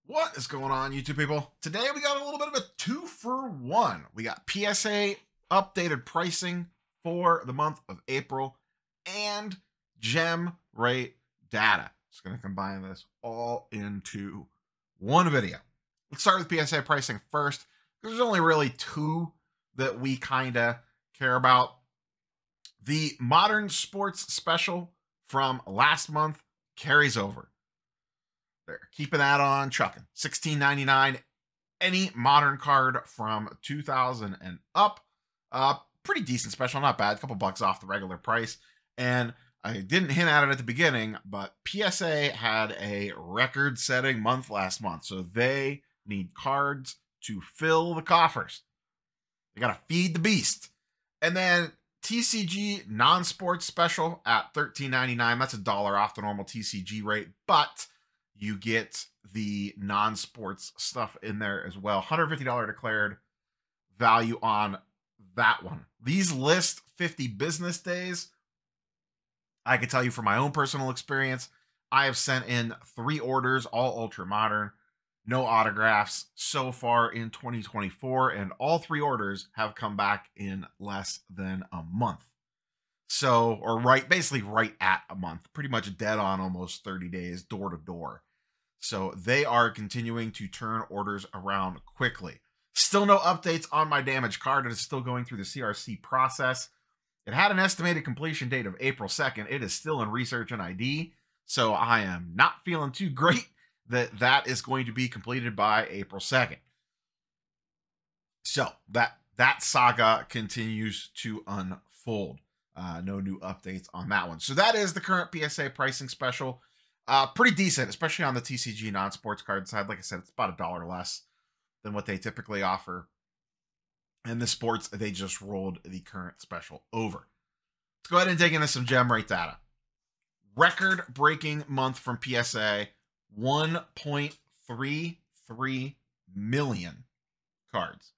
What is going on, YouTube people? Today we got a little bit of a 2-for-1. We got PSA updated pricing for the month of April and gem rate data. Just going to combine this all into one video. Let's start with PSA pricing first. There's only really two that we kind of care about. The Modern Sports Special from last month carries over. They're keeping that on trucking. $16.99. Any modern card from 2000 and up. Pretty decent special, not bad. A couple bucks off the regular price. And I didn't hint at it at the beginning, but PSA had a record-setting month last month. So they need cards to fill the coffers. They got to feed the beast. And then TCG non-sports special at $13.99. That's $1 off the normal TCG rate, but you get the non-sports stuff in there as well. $150 declared value on that one. These list 50 business days. I can tell you from my own personal experience, I have sent in 3 orders, all ultra modern, no autographs so far in 2024, and all 3 orders have come back in less than a month. So, or basically right at a month, pretty much dead on almost 30 days, door to door. So they are continuing to turn orders around quickly. Still no updates on my damaged card. It is still going through the CRC process. It had an estimated completion date of April 2nd. It is still in research and ID. So I am not feeling too great that that is going to be completed by April 2nd. So that saga continues to unfold. No new updates on that one. So that is the current PSA pricing special. Pretty decent, especially on the TCG non-sports card side. Like I said, it's about $1 less than what they typically offer. And the sports, they just rolled the current special over. Let's go ahead and dig into some gem rate data. Record-breaking month from PSA, 1.33 million cards.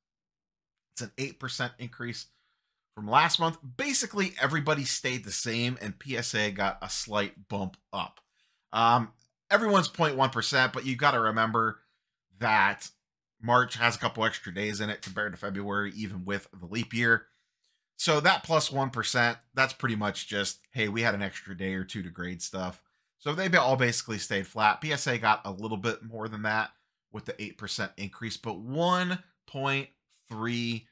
It's an 8% increase from last month. Basically, everybody stayed the same, and PSA got a slight bump up. Everyone's 0.1%, but you've got to remember that March has a couple extra days in it compared to February, even with the leap year. So that plus 1%, that's pretty much just, hey, we had an extra day or two to grade stuff. So they all basically stayed flat. PSA got a little bit more than that with the 8% increase, but 1.3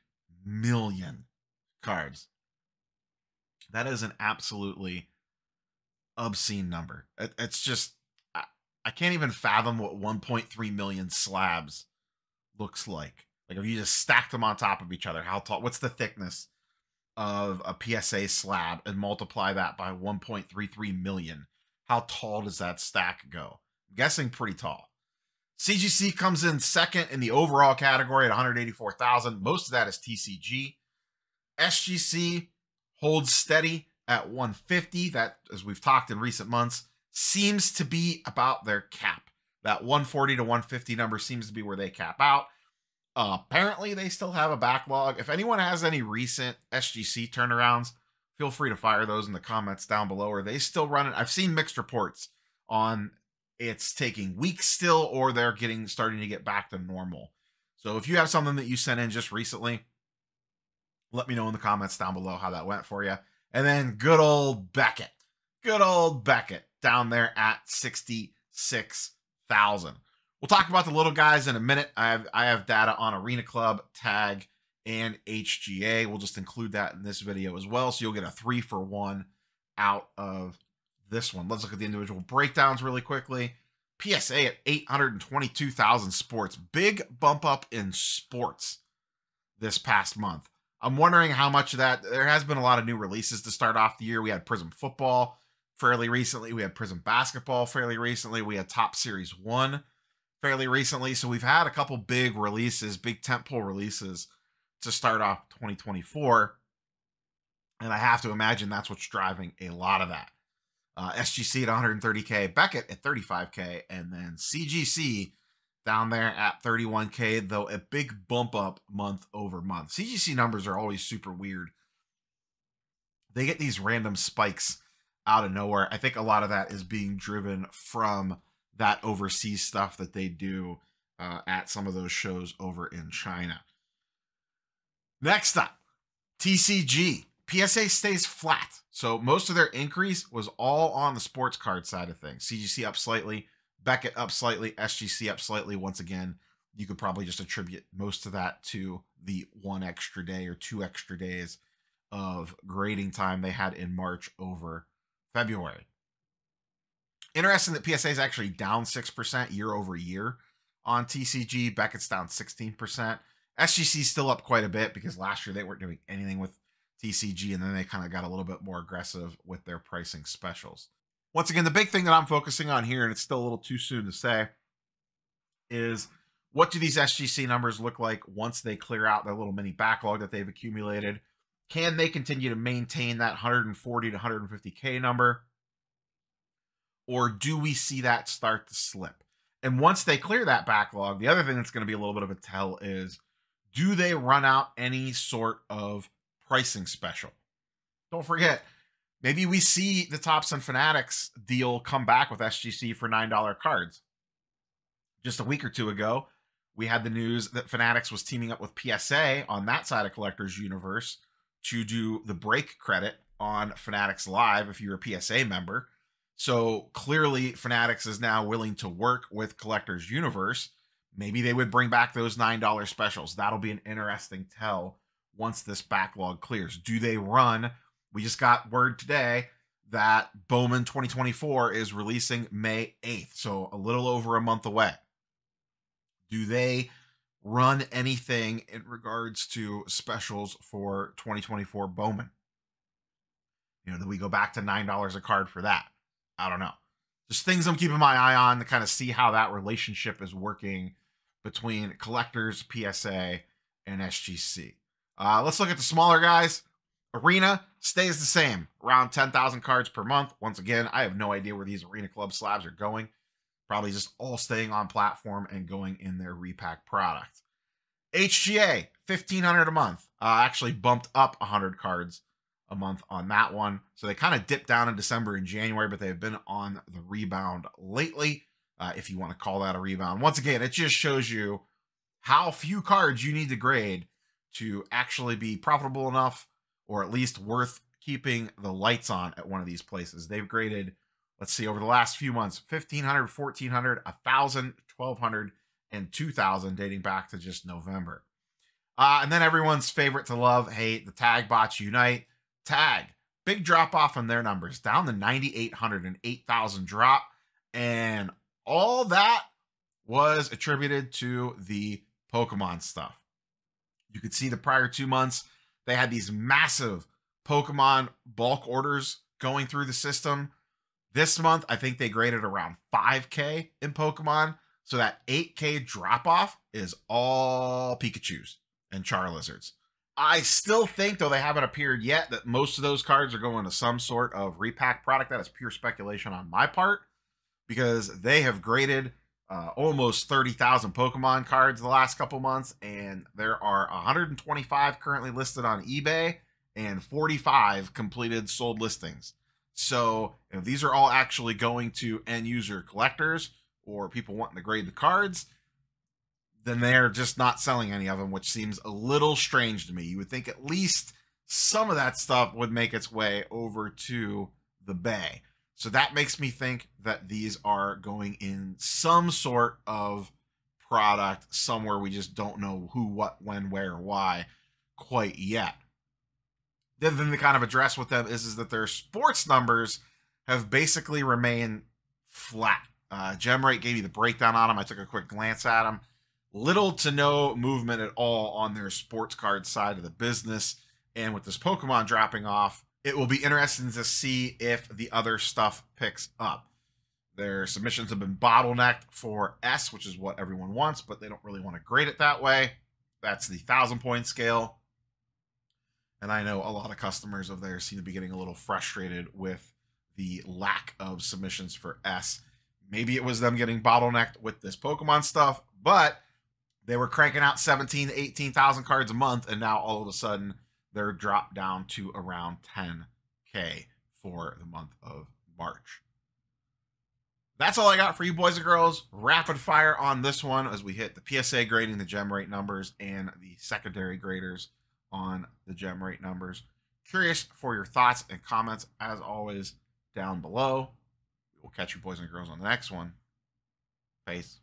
million cards. That is an absolutely obscene number. It's just, I can't even fathom what 1.3 million slabs looks like. Like if you just stack them on top of each other, how tall, what's the thickness of a PSA slab and multiply that by 1.33 million? How tall does that stack go? I'm guessing pretty tall. CGC comes in second in the overall category at 184,000. Most of that is TCG. SGC holds steady at 150. That, as we've talked in recent months, seems to be about their cap. That 140 to 150 number seems to be where they cap out. Apparently, they still have a backlog. If anyone has any recent SGC turnarounds, feel free to fire those in the comments down below. Are they still running? I've seen mixed reports on it's taking weeks still, or they're starting to get back to normal. So if you have something that you sent in just recently, let me know in the comments down below how that went for you. And then good old Beckett. Good old Beckett down there at 66,000. We'll talk about the little guys in a minute. I have data on Arena Club, Tag, and HGA. We'll just include that in this video as well. So you'll get a 3-for-1 out of this one. Let's look at the individual breakdowns really quickly. PSA at 822,000 sports. Big bump up in sports this past month. I'm wondering how much of that, there has been a lot of new releases to start off the year. We had Prism Football fairly recently. We had Prism Basketball fairly recently. We had Top Series 1 fairly recently. So we've had a couple big releases, big tentpole releases to start off 2024. And I have to imagine that's what's driving a lot of that. SGC at 130K, Beckett at 35K, and then CGC down there at 31K, though a big bump up month over month. CGC numbers are always super weird. They get these random spikes out of nowhere. I think a lot of that is being driven from that overseas stuff that they do at some of those shows over in China. Next up, TCG. PSA stays flat. So most of their increase was all on the sports card side of things. CGC up slightly, Beckett up slightly, SGC up slightly. Once again, you could probably just attribute most of that to the 1 extra day or 2 extra days of grading time they had in March over February. Interesting that PSA is actually down 6% year over year on TCG. Beckett's down 16%. SGC still up quite a bit because last year they weren't doing anything with TCG, and then they kind of got a little bit more aggressive with their pricing specials. Once again, the big thing that I'm focusing on here, and it's still a little too soon to say, is what do these SGC numbers look like once they clear out their little mini backlog that they've accumulated? Can they continue to maintain that 140 to 150K number? Or do we see that start to slip? And once they clear that backlog, the other thing that's going to be a little bit of a tell is, do they run out any sort of pricing special? Don't forget, maybe we see the Topps and Fanatics deal come back with SGC for $9 cards. Just a week or two ago, we had the news that Fanatics was teaming up with PSA on that side of Collectors Universe to do the break credit on Fanatics Live if you're a PSA member. So clearly Fanatics is now willing to work with Collectors Universe. Maybe they would bring back those $9 specials. That'll be an interesting tell once this backlog clears. Do they run? We just got word today that Bowman 2024 is releasing May 8th, so a little over a month away. Do they run anything in regards to specials for 2024 Bowman? Do we go back to $9 a card for that? I don't know. Just things I'm keeping my eye on to kind of see how that relationship is working between Collectors, PSA, and SGC. Let's look at the smaller guys. Arena stays the same, around 10,000 cards per month. Once again, I have no idea where these Arena Club slabs are going. Probably just all staying on platform and going in their repack product. HGA, 1,500 a month. Actually bumped up 100 cards a month on that one. So they kind of dipped down in December and January, but they've been on the rebound lately, if you want to call that a rebound. Once again, it just shows you how few cards you need to grade to actually be profitable enough, or at least worth keeping the lights on at one of these places. They've graded, let's see, over the last few months, 1,500, 1,400, 1,000, 1,200, and 2,000 dating back to just November. And then everyone's favorite to love, hate, the Tag Bots Unite. Tag, big drop off in their numbers, down to 9,800 and 8,000 drop. And all that was attributed to the Pokemon stuff. You could see the prior 2 months, they had these massive Pokemon bulk orders going through the system. This month, I think they graded around 5K in Pokemon. So that 8K drop off is all Pikachus and Charizards. I still think, though they haven't appeared yet, that most of those cards are going to some sort of repack product. That is pure speculation on my part, because they have graded almost 30,000 Pokemon cards the last couple months, and there are 125 currently listed on eBay and 45 completed sold listings. So if these are all actually going to end user collectors or people wanting to grade the cards, then they're just not selling any of them, which seems a little strange to me. You would think at least some of that stuff would make its way over to the Bay. So that makes me think that these are going in some sort of product somewhere. We just don't know who, what, when, where, why quite yet. The other thing to kind of address with them is that their sports numbers have basically remained flat. GemRate gave you the breakdown on them. I took a quick glance at them. Little to no movement at all on their sports card side of the business. And with this Pokemon dropping off, it will be interesting to see if the other stuff picks up. Their submissions have been bottlenecked for S, which is what everyone wants, but they don't really want to grade it that way. That's the 1,000-point scale. And I know a lot of customers of theirs seem to be getting a little frustrated with the lack of submissions for S. Maybe it was them getting bottlenecked with this Pokemon stuff, but they were cranking out 17,000 to 18,000 cards a month, and now all of a sudden they're dropped down to around 10K for the month of March. That's all I got for you, boys and girls. Rapid fire on this one as we hit the PSA grading, the gem rate numbers, and the secondary graders on the gem rate numbers. Curious for your thoughts and comments, as always, down below. We'll catch you, boys and girls, on the next one. Peace.